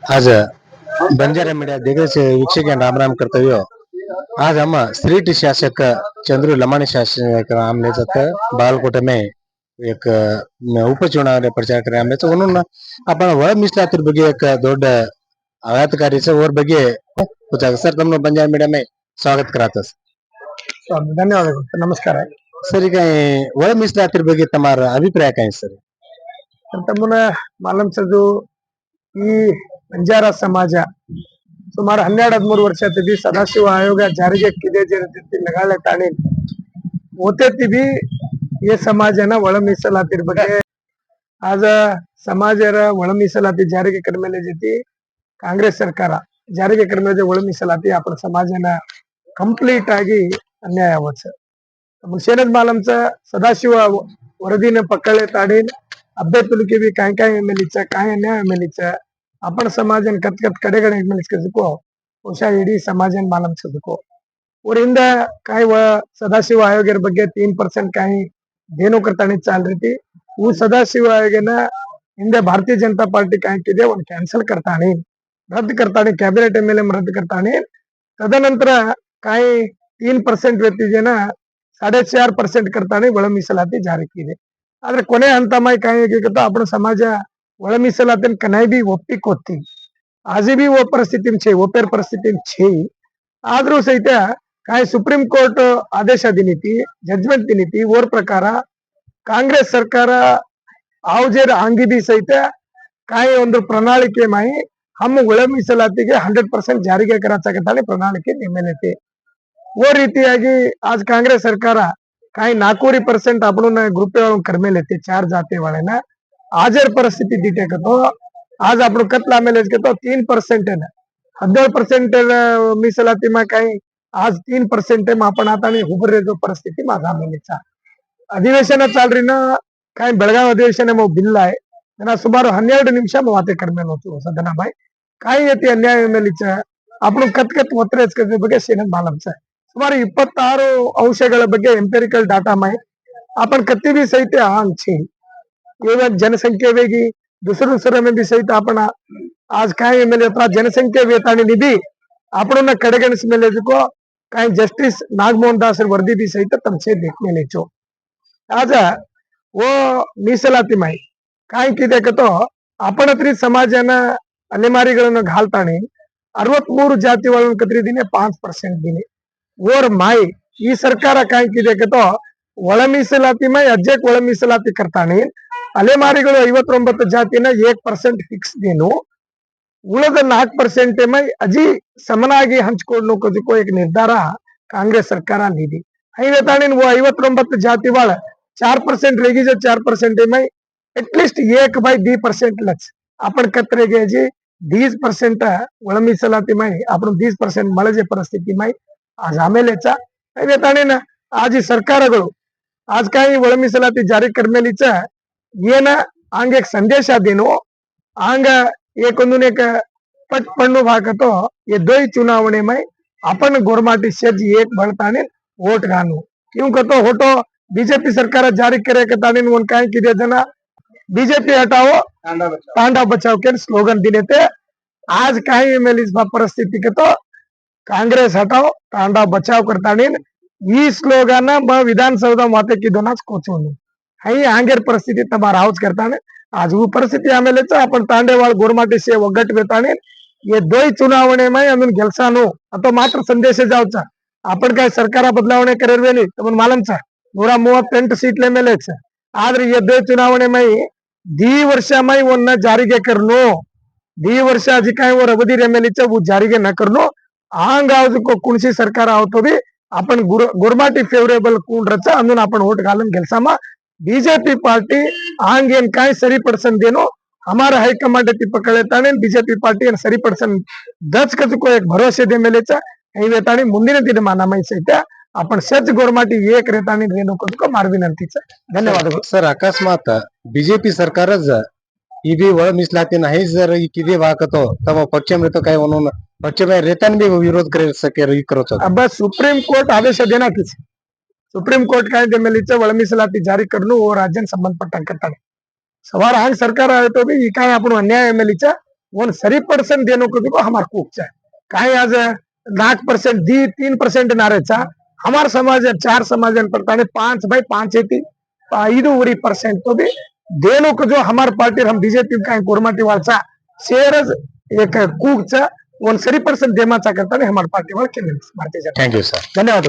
आज बंजारा मीडिया दिग्गज वीक्षक राम राम कर्तव्य आज हम श्रीट शासक चंद्रू लमाणी शासक नाम ले जाते बालकोटे में एक उपचुनाव प्रचार कर म्हणून आपण वळ मीಸಲಾತಿ ಬಗ್ಗೆ एक ದೊಡ್ಡ आघातकारी और ಬಗ್ಗೆ सर तुम बंजारा मीडिया में स्वागत कराता धन्यवाद नमस्कार सर ಈಗ वळ मीಸಲಾತಿ ಬಗ್ಗೆ तमार अभिप्राय काय सर तमुना मालम सजू ಈ ಬಂಜಾರ ಸಮಾಜ ಸುಮಾರು 12-13 ವರ್ಷದಿಂದ ಸದಾಶಿವ ಆಯೋಗ ಜಾರಿಗೆ ಕಿದೆ ರೀತಿ ನಗಾಳೆ ತಾಣಿ होते भी ये समाजना ಒಳ ಮೀಸಲಾತಿ ಬಗ್ಗೆ आज समाजರ ಒಳ ಮೀಸಲಾತಿ ಜಾರಿಗೆ ಕರ್ಮೇಲೆ ಜೊತೆ ಕಾಂಗ್ರೆಸ್ ಸರ್ಕಾರ ಜಾರಿಗೆ ಕರ್ಮೇಲೆ ಒಳ ಮೀಸಲಾತಿ आपण समाजना कंप्लीट ಆಗಿ अन्याय आवच मुशेनद मालमचा सदाशिव वरदीने पकडले ताडीन अभ्यर्थुलकी भी काय एमएलएचा काय अन्याय एमएलएचा आपण समाजन कतकत कडेगडे एमएलएको ಬಹುಶಃ ಇಡೀ ಸಮಾಜನ್ ಮಾಲಂ ಸದಕೋ ಅವರಿಂದ काय सदाशिव आयोगर ಬಗ್ಗೆ 3% काय देनो करतानी चाल रही वो सदाशिव आयोगना ಹಿಂದೆ भारतीय जनता पार्टी काय किदे ಒಂದು ಕ್ಯಾನ್ಸಲ್ करतानी रद्द करतानी कैबिनेट एमएलए रद्द करतानी तदनंतर काय 3% व्यक्तीजना 4.5% करतानी ಒಳ ಮೀಸಲಾತಿ ಜಾರಿ ಕಿದೆ ಆದ್ರೆ ಕೊನೆ ಹಂತ ಮೈ काय आपण समाज ಒಳ ಮೀಸಲಾತಿನ कनाई भी ಒಪ್ಪಿಕೊತ್ತಿ आज भी वो परिस्थिति छे ओपेर परिस्थिति छे आद्ರೂ सहित काय सुप्रीम कोर्ट आदेश दिनीति जजमेंट दिनीति ओर प्रकार कांग्रेस सरकार आवजेर आंगी भी सहित काय ಒಂದು ಪ್ರಣಾಳಿಕೆ ಮೈ हम ಒಳ ಮೀಸಲಾತಿಗೆ 100% ಜಾರಿಗೆ करायचा ಪ್ರಣಾಳಿಕೆ ನಿಮ್ಮೆಲೆತೆ वो रीतियागी आज कांग्रेस सरकार काही 4% आपण ग्रुप कर्मे लेते 4 जाते वाले ना आजर परिस्थिती दिटे तो आज आपण कतला मेलेज घेतो 3% आहे ना 17% मीಸಲಾತಿ मा काही आज 3% आपण आता उभरे जो परिस्थिती माझा मेलेचा अधिवेशन चालरी ना काही बेळगाव अधिवेशन मग बिल आहे त्यांना सुमाರು 12 ನಿಮಿಷ ಮಾತೆ ಕಡಿಮೆ ಹೋತು ಸದನ ಬಾಯಿ काही येते अन्याय मेलीचा आपण कतकत ಒತ್ತರೆच ಬಗ್ಗೆ ಸೇನದ್ ಮಾಲಂಸ ಸುಮಾರು 26 ಅಂಶಗಳ ಬಗ್ಗೆ ಎಂಪಿರಿಕಲ್ ಡಾಟಾ ಮೈ आपण कत्ती भी सहित आंग छे एवं जनसंख्या वेगी दुसरे में भी सहित आपण आज काय एमएलए जनसंख्या वेतानी निधि आपण कडेगणस ಮೇಲೆ को काय जस्टिस नागमोहन दास वर्दी भी सहित तमसे देखने ले छो आज वो ಮೀಸಲಾತಿ ಮೈ काय किदे तो आपण तरी समाजना अलेमारीಗಳನ್ನು घालतानी 63 ಜಾತಿ ಒಳನ ಕತ್ರಿ ದಿನೆ 5% ದಿನೆ और माई ಈ ಸರ್ಕಾರ काय किदे तो ಒಳ ಮೀಸಲಾತಿ ಮೈ ಅಜ್ಜೆಕ್ ಒಳ ಮೀಸಲಾತಿ करतानी ಅಲೆಮಾರಿಗಳು 59 ಜಾತಿನ 1% ಫಿಕ್ಸ್ देनो ಉಳಿದ 4% ಮೈ ಅಜಿ ಸಮನಾಗಿ ಹಂಚಿಕೊಳ್ಳೋಕೋದಕ್ಕೂ एक ನಿರ್ಧಾರ ಕಾಂಗ್ರೆಸ್ ಸರ್ಕಾರ ನೀಡಿ ಐವೆ ತಾಣಿನ 59 ಜಾತಿ वाल 4% रेगी जो 4% मई एटलीस्ट 1/2% लक्ष आपण कत्रेगे जी 20% ಒಳ ಮೀಸಲಾತಿ मई आपण 20% ಮಳೆಜೆ ಪರಿಸ್ಥಿತಿ मई आज आमेलेचा ಐವೆ ತಾಣಿನ आज ಸರ್ಕಾರಗಳು आज काही ಒಳ ಮೀಸಲಾತಿ ಜಾರಿ करमेलीच ಏನ आंग एक संदेश देनो आंग एकोंदून एक पट पन्नु भागतो ये दोई चुनावणे में आपण गोरमाटी सेज एक बढ़ताने वोट गानो क्यों कतो होटो बीजेपी सरकार जारी करे कताने उन काय किदे जना बीजेपी हटाओ तांडा बचाओ के स्लोगन दिने थे आज काय एमएलए परिस्थिति के तो कांग्रेस हटाओ तांडा बचाव करताने ಈ ಸ್ಲೋಗನ್ ವಿಧಾನಸೌಧ ಮಾತೆ की दोनाच कोचवून हाई आंगेर परिस्थिती तमार हाउस करताने आज वो परिस्थिती आमेलेच आपण तांडेवाळ गोरमाटी से ಒಗ್ಗಟ್ಟು बेताने ये दोई चुनावणे में अजून ಗೆಲ್ಸಾನು ಅಥವಾ ಮಾತ್ರ ಸಂದೇಶ जावचा आपण काय सरकार बदलावणे करेरवेली तमन मालमचा 138 सीटले मेलेच आದ್ರೆ ये दोई चुनावणे में दी वर्ष में वन्न जारीगे करनो दी वर्ष आज काय वर अवधी रेमेलीचा वो जारीगे न करनो आंग आज को कुणसी सरकार आवतो भी आपण गोरमाटी फेवरेबल कोण रचा अजून आपण वोट घालून ಗೆಲ್ಸಾಮ बीजेपी पार्टी आंगेन काय सरी पर्सन देनो हमारा हाईकमांड ती पकड़े ताने बीजेपी पार्टी सरी पर्सन दच को एक भरोसे दे मेलेचा हे वेतानी ಮುಂದಿನ ದಿನಮಾನ ಸಹಿತ आपण सच गोरमाटी एक रेतानी रेणुको मार विनंतीचा धन्यवाद सर अकस्मात बीजेपी सरकारच ही बी वळ मीಸಲಾತಿ नाही जर किती वाकतो तब पक्ष में तो काय म्हणून पक्ष में रेतन भी विरोध करे सके करत अब सुप्रीम कोर्ट आदेश देना किस सुप्रीम कोर्ट काय देमेलीचा ಒಳ ಮೀಸಲಾತಿ ಜಾರಿ करनो वो राज्य संबंधपट्ಟ करताने सवार आंग सरकार आहे तो भी काय आपण अन्याय एमएलएचा ಒಂದು ಸರಿಪಡಿಸನ್ देणं हमार कूच आहे काय आज 4% दी 3% नारेचा हमार समाज 4 समाजांप्रमाणे 5/5 येते 5% तो भी देणं जो हमार पार्टी हम बीजेपी काय कोरमाटी वाचा शेअरच एक कूच ಒಂದು 3% देमाचा करता हमार पार्टी वाला केले भारतीय जनता थँक्यू सर धन्यवाद